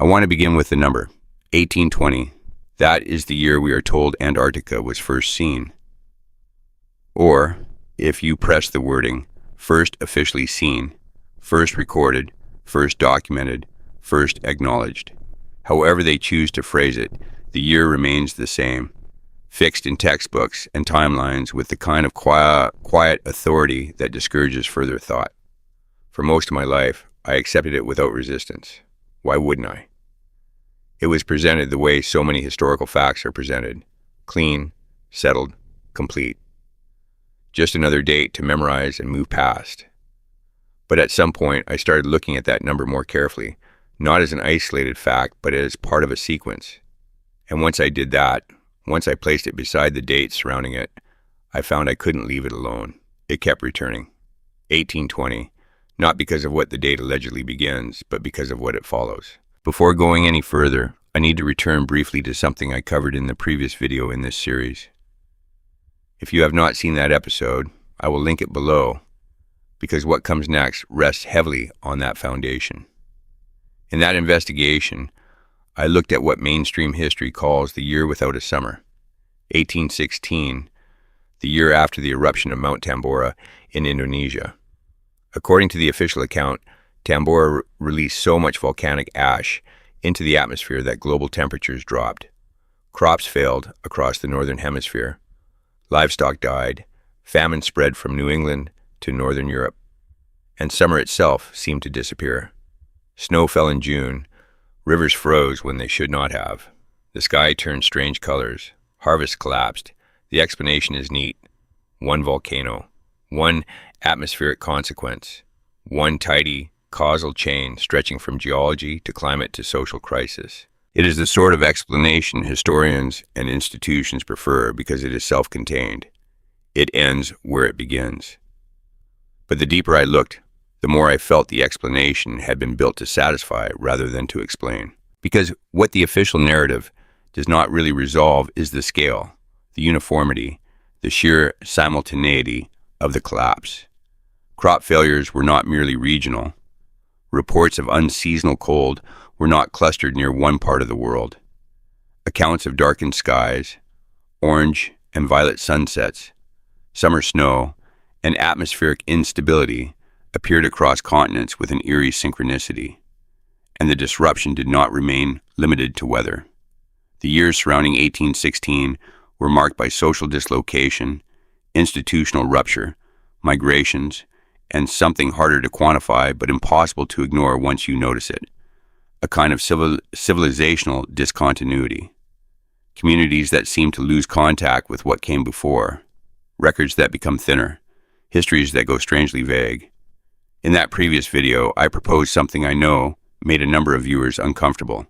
I want to begin with the number, 1820. That is the year we are told Antarctica was first seen. Or, if you press the wording, first officially seen, first recorded, first documented, first acknowledged. However they choose to phrase it, the year remains the same, fixed in textbooks and timelines with the kind of quiet authority that discourages further thought. For most of my life, I accepted it without resistance. Why wouldn't I? It was presented the way so many historical facts are presented, clean, settled, complete. Just another date to memorize and move past. But at some point, I started looking at that number more carefully, not as an isolated fact, but as part of a sequence. And once I did that, once I placed it beside the dates surrounding it, I found I couldn't leave it alone. It kept returning. 1820, not because of what the date allegedly begins, but because of what it follows. Before going any further, I need to return briefly to something I covered in the previous video in this series. If you have not seen that episode, I will link it below, because what comes next rests heavily on that foundation. In that investigation, I looked at what mainstream history calls the year without a summer, 1816, the year after the eruption of Mount Tambora in Indonesia. According to the official account, Tambora released so much volcanic ash into the atmosphere that global temperatures dropped. Crops failed across the northern hemisphere. Livestock died. Famine spread from New England to northern Europe. And summer itself seemed to disappear. Snow fell in June. Rivers froze when they should not have. The sky turned strange colors. Harvests collapsed. The explanation is neat. One volcano. One atmospheric consequence. One tidy, causal chain stretching from geology to climate to social crisis. It is the sort of explanation historians and institutions prefer because it is self-contained. It ends where it begins. But the deeper I looked, the more I felt the explanation had been built to satisfy rather than to explain. Because what the official narrative does not really resolve is the scale, the uniformity, the sheer simultaneity of the collapse. Crop failures were not merely regional. Reports of unseasonal cold were not clustered near one part of the world. Accounts of darkened skies, orange and violet sunsets, summer snow, and atmospheric instability appeared across continents with an eerie synchronicity, and the disruption did not remain limited to weather. The years surrounding 1816 were marked by social dislocation, institutional rupture, migrations, and something harder to quantify but impossible to ignore once you notice it, a kind of civilizational discontinuity. Communities that seem to lose contact with what came before, records that become thinner, histories that go strangely vague. In that previous video, I proposed something I know made a number of viewers uncomfortable,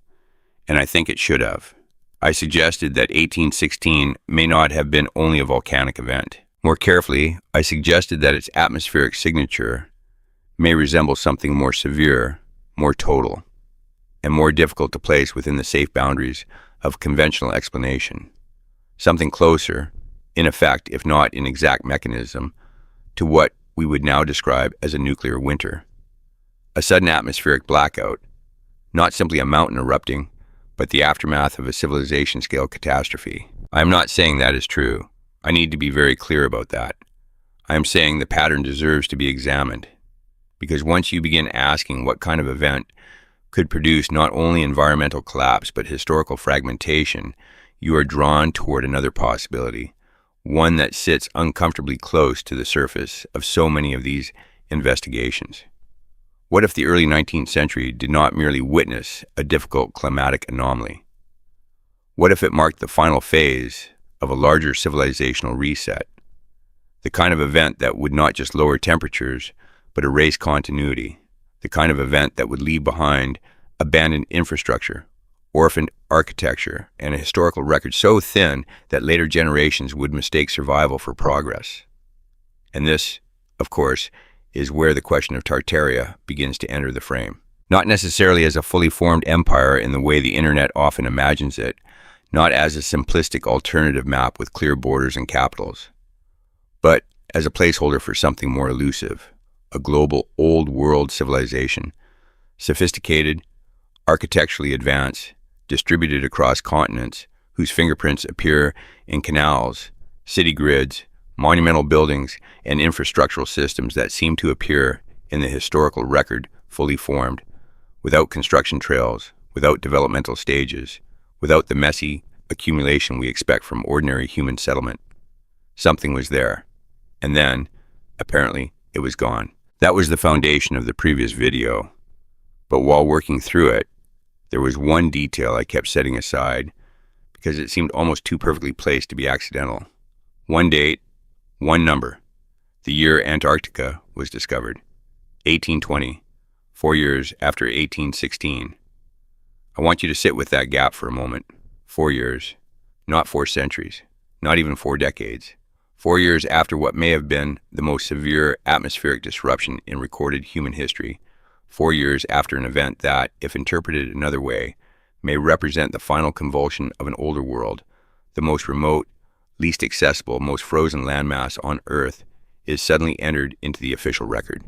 and I think it should have. I suggested that 1816 may not have been only a volcanic event. More carefully, I suggested that its atmospheric signature may resemble something more severe, more total, and more difficult to place within the safe boundaries of conventional explanation. Something closer, in effect, if not in exact mechanism, to what we would now describe as a nuclear winter. A sudden atmospheric blackout, not simply a mountain erupting, but the aftermath of a civilization-scale catastrophe. I am not saying that is true. I need to be very clear about that. I am saying the pattern deserves to be examined, because once you begin asking what kind of event could produce not only environmental collapse but historical fragmentation, you are drawn toward another possibility, one that sits uncomfortably close to the surface of so many of these investigations. What if the early 19th century did not merely witness a difficult climatic anomaly? What if it marked the final phase of a larger civilizational reset, the kind of event that would not just lower temperatures, but erase continuity, the kind of event that would leave behind abandoned infrastructure, orphaned architecture, and a historical record so thin that later generations would mistake survival for progress. And this, of course, is where the question of Tartaria begins to enter the frame. Not necessarily as a fully formed empire in the way the internet often imagines it, not as a simplistic alternative map with clear borders and capitals, but as a placeholder for something more elusive, a global old world civilization, sophisticated, architecturally advanced, distributed across continents, whose fingerprints appear in canals, city grids, monumental buildings, and infrastructural systems that seem to appear in the historical record fully formed, without construction trails, without developmental stages, without the messy accumulation we expect from ordinary human settlement. Something was there, and then, apparently, it was gone. That was the foundation of the previous video, but while working through it, there was one detail I kept setting aside because it seemed almost too perfectly placed to be accidental. One date, one number, the year Antarctica was discovered, 1820, 4 years after 1816. I want you to sit with that gap for a moment. 4 years, not 4 centuries, not even 4 decades. 4 years after what may have been the most severe atmospheric disruption in recorded human history. 4 years after an event that, if interpreted another way, may represent the final convulsion of an older world. The most remote, least accessible, most frozen landmass on Earth is suddenly entered into the official record,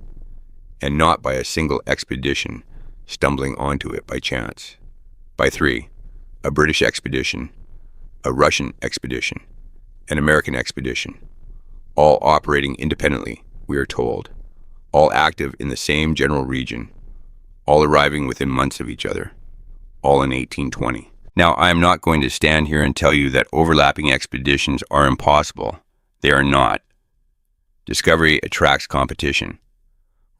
and not by a single expedition stumbling onto it by chance. By 3, a British expedition, a Russian expedition, an American expedition, all operating independently, we are told, all active in the same general region, all arriving within months of each other, all in 1820. Now, I am not going to stand here and tell you that overlapping expeditions are impossible. They are not. Discovery attracts competition.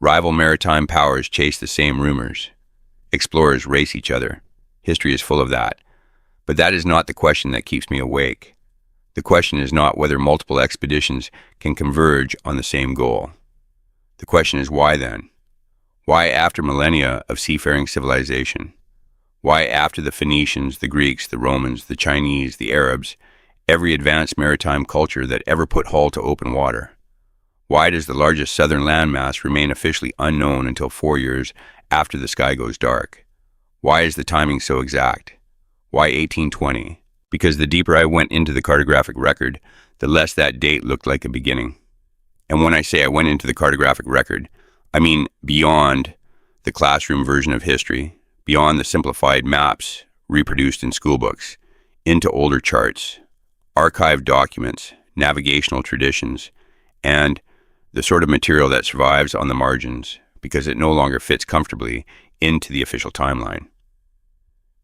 Rival maritime powers chase the same rumors. Explorers race each other. History is full of that. But that is not the question that keeps me awake. The question is not whether multiple expeditions can converge on the same goal. The question is why then? Why after millennia of seafaring civilization? Why after the Phoenicians, the Greeks, the Romans, the Chinese, the Arabs, every advanced maritime culture that ever put hull to open water? Why does the largest southern landmass remain officially unknown until 4 years after the sky goes dark? Why is the timing so exact? Why 1820? Because the deeper I went into the cartographic record, the less that date looked like a beginning. And when I say I went into the cartographic record, I mean beyond the classroom version of history, beyond the simplified maps reproduced in schoolbooks, into older charts, archived documents, navigational traditions, and the sort of material that survives on the margins because it no longer fits comfortably into the official timeline.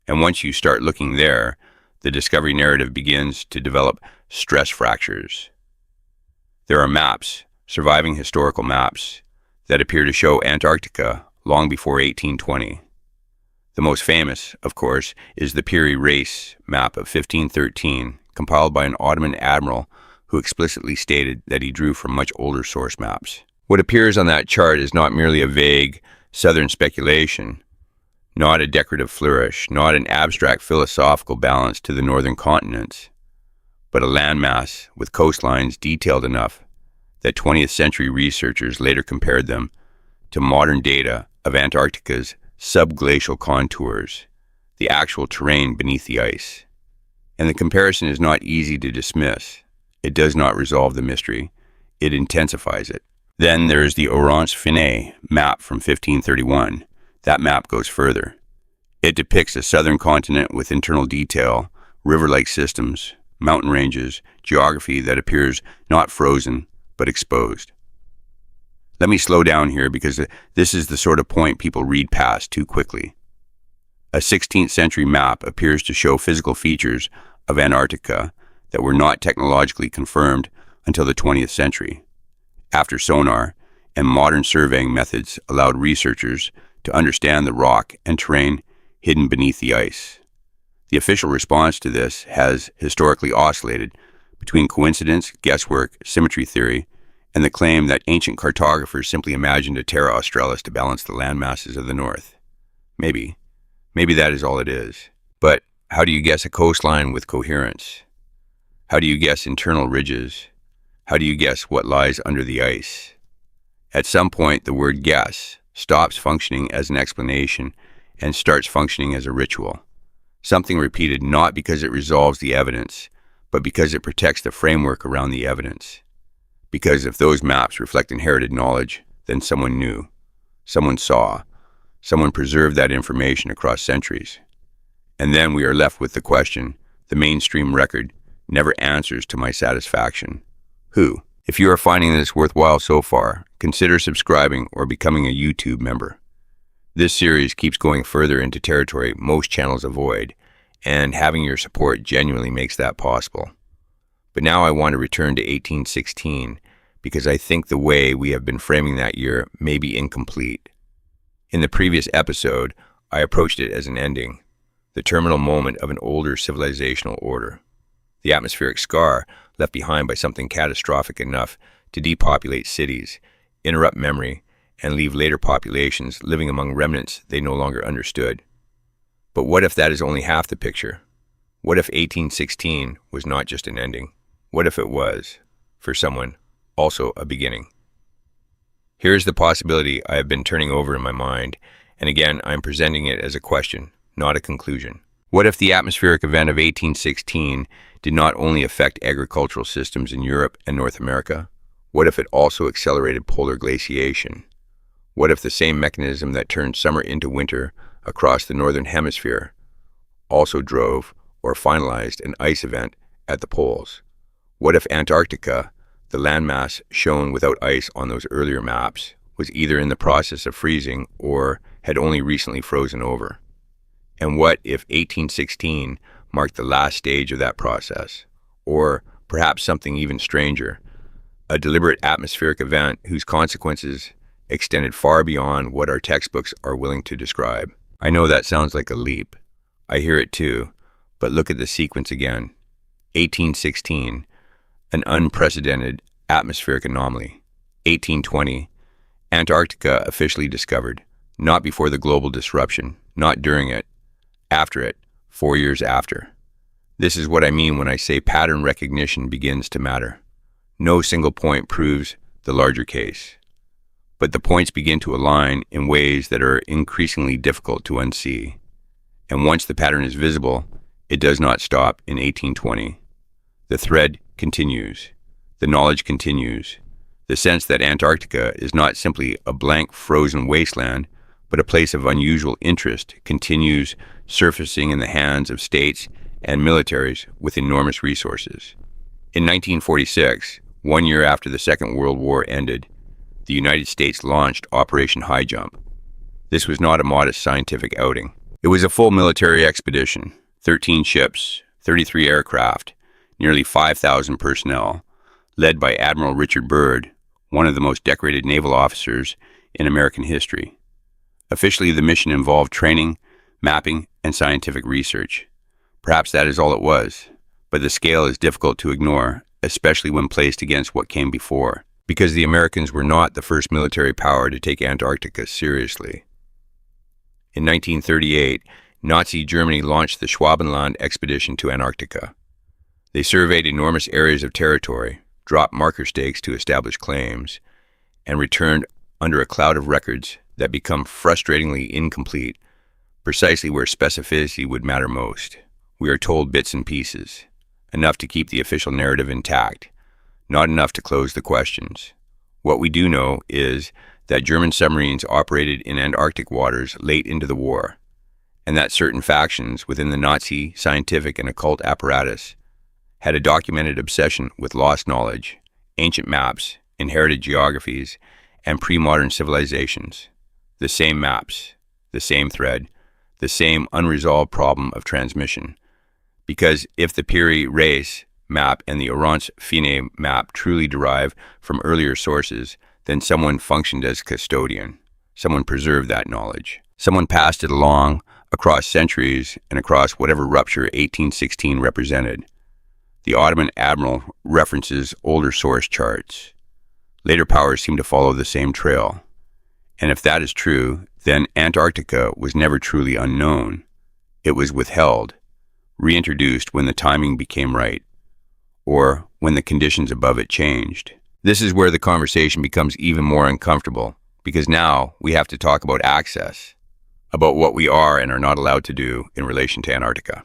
And once you start looking there, the discovery narrative begins to develop stress fractures. There are maps, surviving historical maps, that appear to show Antarctica long before 1820. The most famous, of course, is the Piri Reis map of 1513, compiled by an Ottoman admiral who explicitly stated that he drew from much older source maps. What appears on that chart is not merely a vague southern speculation, not a decorative flourish, not an abstract philosophical balance to the northern continents, but a landmass with coastlines detailed enough that 20th century researchers later compared them to modern data of Antarctica's subglacial contours, the actual terrain beneath the ice. And the comparison is not easy to dismiss. It does not resolve the mystery. It intensifies it. Then there is the Orange Finet map from 1531. That map goes further. It depicts a southern continent with internal detail, river-like systems, mountain ranges, geography that appears not frozen, but exposed. Let me slow down here because this is the sort of point people read past too quickly. A 16th century map appears to show physical features of Antarctica that were not technologically confirmed until the 20th century, after sonar and modern surveying methods allowed researchers to understand the rock and terrain hidden beneath the ice. The official response to this has historically oscillated between coincidence, guesswork, symmetry theory, and the claim that ancient cartographers simply imagined a terra australis to balance the landmasses of the north. Maybe that is all it is. But how do you guess a coastline with coherence? How do you guess internal ridges? How do you guess what lies under the ice? At some point, the word guess stops functioning as an explanation and starts functioning as a ritual. Something repeated not because it resolves the evidence, but because it protects the framework around the evidence. Because if those maps reflect inherited knowledge, then someone knew, someone saw, Someone preserved that information across centuries. And then we are left with the question the mainstream record never answers to my satisfaction. Who? If you are finding this worthwhile so far, consider subscribing or becoming a YouTube member. This series keeps going further into territory most channels avoid, and having your support genuinely makes that possible. But now I want to return to 1816 because I think the way we have been framing that year may be incomplete. In the previous episode, I approached it as an ending, the terminal moment of an older civilizational order, the atmospheric scar left behind by something catastrophic enough to depopulate cities, interrupt memory, and leave later populations living among remnants they no longer understood. But what if that is only half the picture? What if 1816 was not just an ending? What if it was, for someone, also a beginning? Here's the possibility I have been turning over in my mind, and again I'm presenting it as a question, not a conclusion. What if the atmospheric event of 1816 did not only affect agricultural systems in Europe and North America? What if it also accelerated polar glaciation? What if the same mechanism that turned summer into winter across the northern hemisphere also drove or finalized an ice event at the poles? What if Antarctica, the landmass shown without ice on those earlier maps, was either in the process of freezing or had only recently frozen over? And what if 1816 marked the last stage of that process? Or perhaps something even stranger, a deliberate atmospheric event whose consequences extended far beyond what our textbooks are willing to describe? I know that sounds like a leap. I hear it too, but look at the sequence again. 1816, an unprecedented atmospheric anomaly. 1820, Antarctica officially discovered, not before the global disruption, not during it, after it, 4 years after. This is what I mean when I say pattern recognition begins to matter. No single point proves the larger case, but the points begin to align in ways that are increasingly difficult to unsee. And once the pattern is visible, it does not stop in 1820. The thread continues. The knowledge continues. The sense that Antarctica is not simply a blank frozen wasteland, but a place of unusual interest continues surfacing in the hands of states and militaries with enormous resources. In 1946, 1 year after the Second World War ended, the United States launched Operation Highjump. This was not a modest scientific outing. It was a full military expedition, 13 ships, 33 aircraft, nearly 5,000 personnel, led by Admiral Richard Byrd, one of the most decorated naval officers in American history. Officially, the mission involved training, mapping, and scientific research. Perhaps that is all it was, but the scale is difficult to ignore, especially when placed against what came before, because the Americans were not the first military power to take Antarctica seriously. In 1938, Nazi Germany launched the Schwabenland expedition to Antarctica. They surveyed enormous areas of territory, dropped marker stakes to establish claims, and returned under a cloud of records that become frustratingly incomplete, precisely where specificity would matter most. We are told bits and pieces, enough to keep the official narrative intact, not enough to close the questions. What we do know is that German submarines operated in Antarctic waters late into the war, and that certain factions within the Nazi scientific and occult apparatus had a documented obsession with lost knowledge, ancient maps, inherited geographies, and pre-modern civilizations. The same maps, the same thread, the same unresolved problem of transmission. Because if the Piri Reis map and the Orange Fine map truly derive from earlier sources, then someone functioned as custodian. Someone preserved that knowledge. Someone passed it along across centuries and across whatever rupture 1816 represented. The Ottoman admiral references older source charts. Later powers seem to follow the same trail. And if that is true, then Antarctica was never truly unknown. It was withheld, reintroduced when the timing became right, or when the conditions above it changed. This is where the conversation becomes even more uncomfortable, because now we have to talk about access, about what we are and are not allowed to do in relation to Antarctica.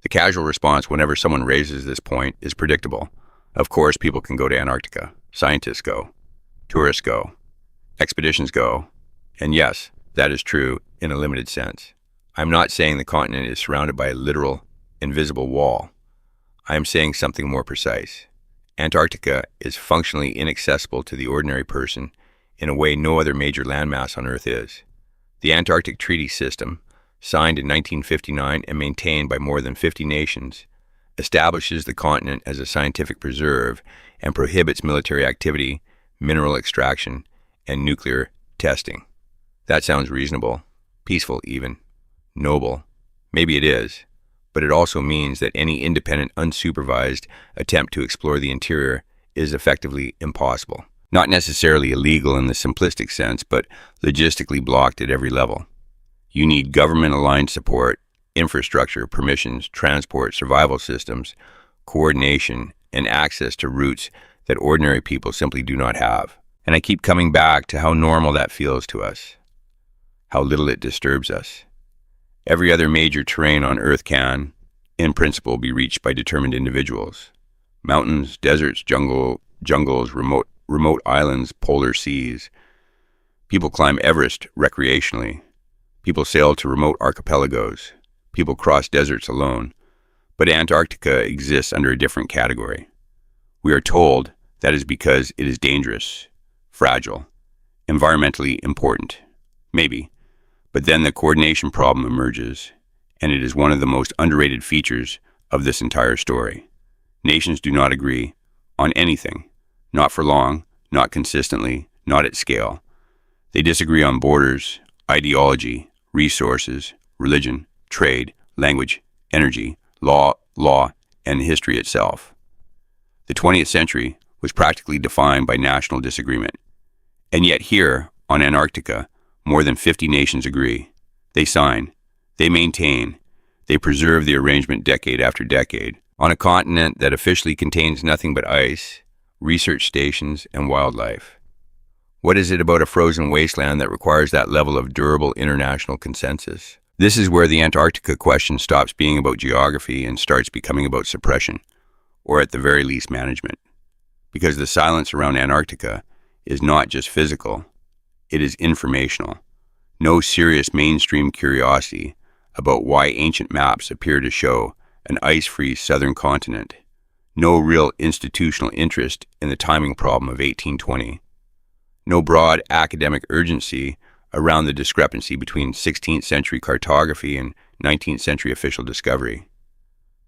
The casual response whenever someone raises this point is predictable. Of course, people can go to Antarctica. Scientists go. Tourists go. Expeditions go. And yes, That is true in a limited sense. I'm not saying the continent is surrounded by a literal, invisible wall. I am saying something more precise. Antarctica is functionally inaccessible to the ordinary person in a way no other major landmass on Earth is. The Antarctic Treaty system, signed in 1959 and maintained by more than 50 nations, establishes the continent as a scientific preserve and prohibits military activity, mineral extraction, and nuclear testing. That sounds reasonable, peaceful even, noble. Maybe it is, but it also means that any independent, unsupervised attempt to explore the interior is effectively impossible. Not necessarily illegal in the simplistic sense, but logistically blocked at every level. You need government-aligned support, infrastructure, permissions, transport, survival systems, coordination, and access to routes that ordinary people simply do not have. And I keep coming back to how normal that feels to us, how little it disturbs us. Every other major terrain on Earth can, in principle, be reached by determined individuals. Mountains, deserts, jungles, remote islands, polar seas. People climb Everest recreationally. People sail to remote archipelagos. People cross deserts alone. But Antarctica exists under a different category. We are told that is because it is dangerous, fragile, environmentally important. Maybe. But then the coordination problem emerges, and it is one of the most underrated features of this entire story. Nations do not agree on anything. Not for long, not consistently, not at scale. They disagree on borders, ideology, resources, religion, trade, language, energy, law, and history itself. The 20th century was practically defined by national disagreement. And yet here, on Antarctica, more than 50 nations agree. They sign, they maintain, they preserve the arrangement decade after decade. On a continent that officially contains nothing but ice, research stations, and wildlife. What is it about a frozen wasteland that requires that level of durable international consensus? This is where the Antarctica question stops being about geography and starts becoming about suppression, or at the very least management. Because the silence around Antarctica is not just physical, it is informational. No serious mainstream curiosity about why ancient maps appear to show an ice-free southern continent. No real institutional interest in the timing problem of 1820. No broad academic urgency around the discrepancy between 16th century cartography and 19th century official discovery.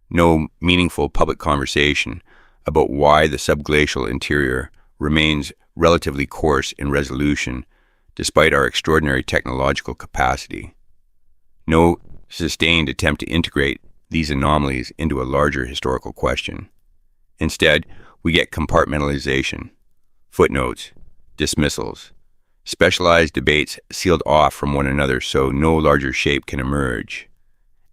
No meaningful public conversation about why the subglacial interior remains relatively coarse in resolution despite our extraordinary technological capacity. No sustained attempt to integrate these anomalies into a larger historical question. Instead, we get compartmentalization, footnotes, dismissals, specialized debates sealed off from one another so no larger shape can emerge.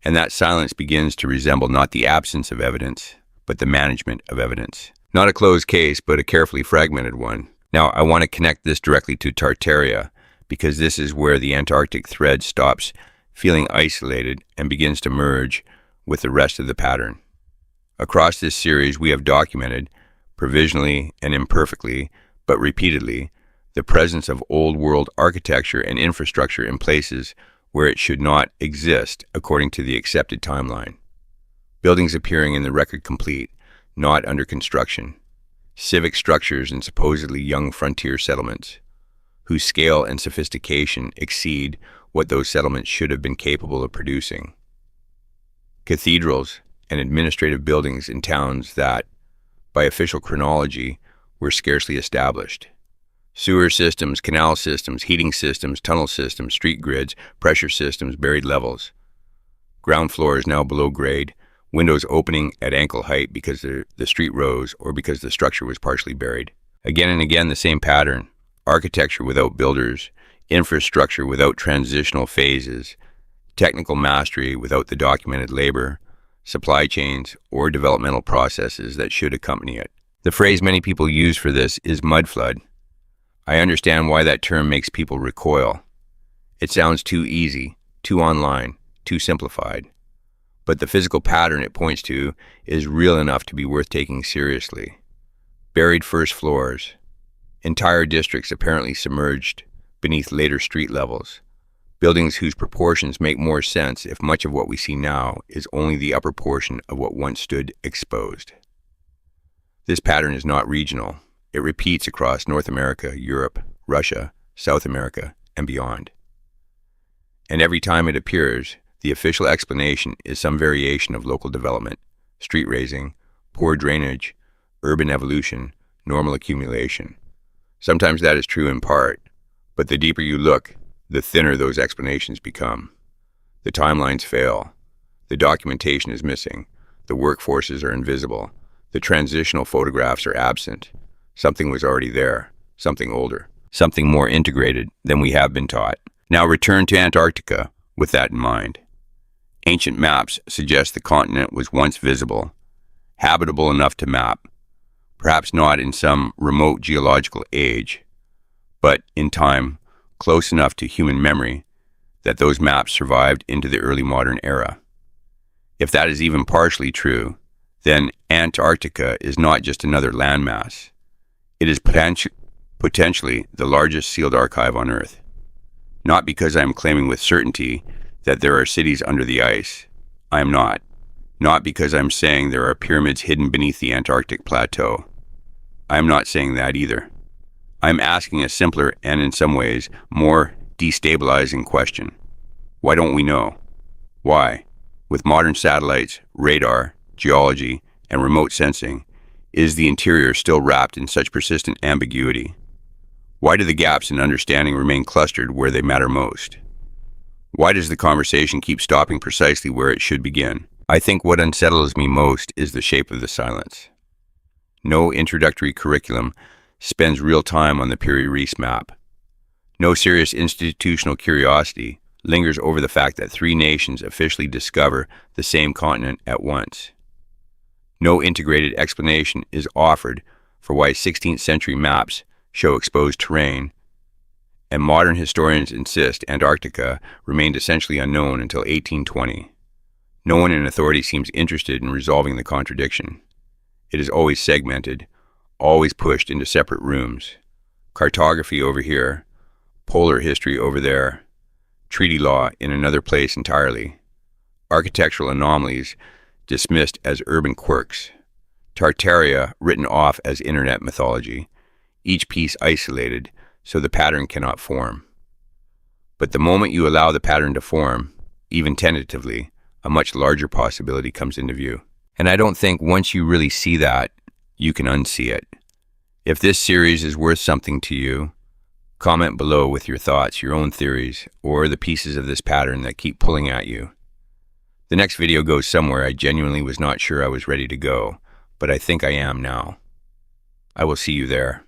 And that silence begins to resemble not the absence of evidence, but the management of evidence. Not a closed case, but a carefully fragmented one. Now, I want to connect this directly to Tartaria, because this is where the Antarctic thread stops feeling isolated and begins to merge with the rest of the pattern. Across this series, we have documented, provisionally and imperfectly, but repeatedly, the presence of old world architecture and infrastructure in places where it should not exist according to the accepted timeline. Buildings appearing in the record complete, not under construction. Civic structures in supposedly young frontier settlements, whose scale and sophistication exceed what those settlements should have been capable of producing. Cathedrals and administrative buildings in towns that, by official chronology, were scarcely established. Sewer systems, canal systems, heating systems, tunnel systems, street grids, pressure systems, buried levels. Ground floor is now below grade, windows opening at ankle height because the street rose or because the structure was partially buried. Again and again, the same pattern. Architecture without builders, infrastructure without transitional phases, technical mastery without the documented labor, supply chains, or developmental processes that should accompany it. The phrase many people use for this is mudflood. I understand why that term makes people recoil. It sounds too easy, too online, too simplified. But the physical pattern it points to is real enough to be worth taking seriously. Buried first floors, entire districts apparently submerged beneath later street levels, buildings whose proportions make more sense if much of what we see now is only the upper portion of what once stood exposed. This pattern is not regional. It repeats across North America, Europe, Russia, South America, and beyond. And every time it appears, the official explanation is some variation of local development, street raising, poor drainage, urban evolution, normal accumulation. Sometimes that is true in part, but the deeper you look, the thinner those explanations become. The timelines fail. The documentation is missing. The workforces are invisible. The transitional photographs are absent. Something was already there, something older, something more integrated than we have been taught. Now return to Antarctica with that in mind. Ancient maps suggest the continent was once visible, habitable enough to map, perhaps not in some remote geological age, but in time close enough to human memory that those maps survived into the early modern era. If that is even partially true, then Antarctica is not just another landmass. It is potentially the largest sealed archive on Earth. Not because I am claiming with certainty that there are cities under the ice. I am not. Not because I'm saying there are pyramids hidden beneath the Antarctic plateau. I am not saying that either. I'm asking a simpler and in some ways more destabilizing question. Why don't we know? Why, with modern satellites, radar, geology, and remote sensing, is the interior still wrapped in such persistent ambiguity? Why do the gaps in understanding remain clustered where they matter most? Why does the conversation keep stopping precisely where it should begin? I think what unsettles me most is the shape of the silence. No introductory curriculum spends real time on the Piri Reis map. No serious institutional curiosity lingers over the fact that 3 nations officially discover the same continent at once. No integrated explanation is offered for why 16th century maps show exposed terrain, and modern historians insist Antarctica remained essentially unknown until 1820. No one in authority seems interested in resolving the contradiction. It is always segmented, always pushed into separate rooms. Cartography over here, polar history over there, treaty law in another place entirely. Architectural anomalies dismissed as urban quirks. Tartaria written off as internet mythology, each piece isolated so the pattern cannot form. But the moment you allow the pattern to form, even tentatively, a much larger possibility comes into view. And I don't think once you really see that, you can unsee it. If this series is worth something to you, comment below with your thoughts, your own theories, or the pieces of this pattern that keep pulling at you. The next video goes somewhere I genuinely was not sure I was ready to go, but I think I am now. I will see you there.